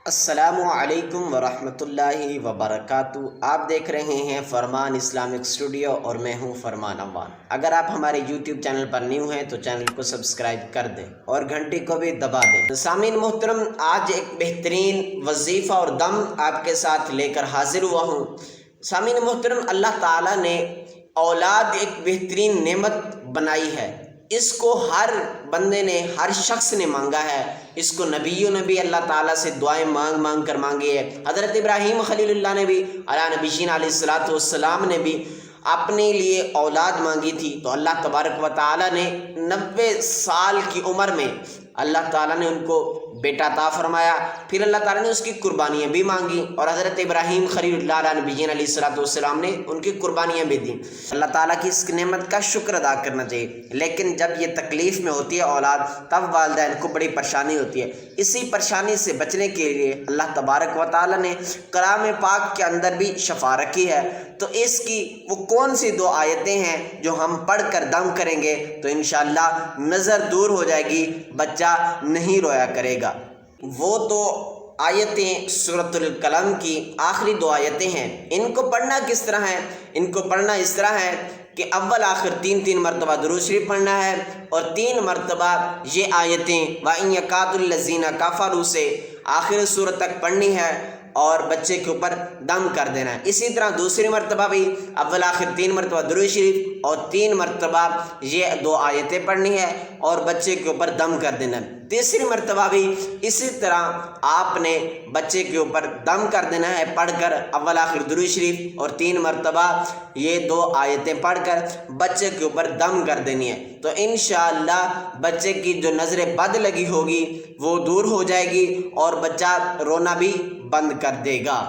السلام علیکم ورحمۃ اللہ وبرکاتہ۔ آپ دیکھ رہے ہیں فرمان اسلامک اسٹوڈیو اور میں ہوں فرمان عوان۔ اگر آپ ہمارے یوٹیوب چینل پر نیو ہیں تو چینل کو سبسکرائب کر دیں اور گھنٹی کو بھی دبا دیں۔ سامعین محترم، آج ایک بہترین وظیفہ اور دم آپ کے ساتھ لے کر حاضر ہوا ہوں۔ سامعین محترم، اللہ تعالیٰ نے اولاد ایک بہترین نعمت بنائی ہے۔ اس کو ہر بندے نے، ہر شخص نے مانگا ہے۔ اس کو نبیوں نے بھی اللہ تعالیٰ سے دعائیں مانگ مانگ کر مانگی ہے۔ حضرت ابراہیم خلیل اللہ نے بھی، علی نبینا علیہ الصلوۃ والسلام نے بھی اپنے لیے اولاد مانگی تھی، تو اللہ تبارک و تعالیٰ نے 90 سال کی عمر میں اللہ تعالیٰ نے ان کو بیٹا عطا فرمایا۔ پھر اللہ تعالیٰ نے اس کی قربانیاں بھی مانگی، اور حضرت ابراہیم خلیل اللہ علیہ نبینا علیہ الصلوۃ والسلام نے ان کی قربانیاں بھی دیں۔ اللہ تعالیٰ کی اس نعمت کا شکر ادا کرنا چاہیے، لیکن جب یہ تکلیف میں ہوتی ہے اولاد، تب والدین کو بڑی پریشانی ہوتی ہے۔ اسی پریشانی سے بچنے کے لیے اللہ تبارک و تعالیٰ نے کلام پاک کے اندر بھی شفا رکھی ہے۔ تو اس کی وہ کون سی 2 آیتیں ہیں جو ہم پڑھ کر دم کریں گے تو انشاءاللہ نظر دور ہو جائے گی، بچہ نہیں رویا کرے گا۔ وہ 2 آیتیں سورۃ القلم کی آخری 2 آیتیں ہیں۔ ان کو پڑھنا کس طرح ہے؟ ان کو پڑھنا اس طرح ہے کہ اول آخر 3 مرتبہ درود شریف پڑھنا ہے، اور 3 مرتبہ یہ آیتیں وَإِن يَكَادُ الَّذِينَ كَفَرُوا سے آخر سورت تک پڑھنی ہے، اور بچے کے اوپر دم کر دینا ہے۔ اسی طرح دوسری مرتبہ بھی اول آخر 3 مرتبہ درود شریف اور 3 مرتبہ یہ 2 آیتیں پڑھنی ہے اور بچے کے اوپر دم کر دینا ہے۔ تیسری مرتبہ بھی اسی طرح آپ نے بچے کے اوپر دم کر دینا ہے، پڑھ کر اول آخر درود شریف اور 3 مرتبہ یہ 2 آیتیں پڑھ کر بچے کے اوپر دم کر دینی ہے۔ تو انشاءاللہ بچے کی جو نظر بد لگی ہوگی وہ دور ہو جائے گی، اور بچہ رونا بھی بند کر دے گا۔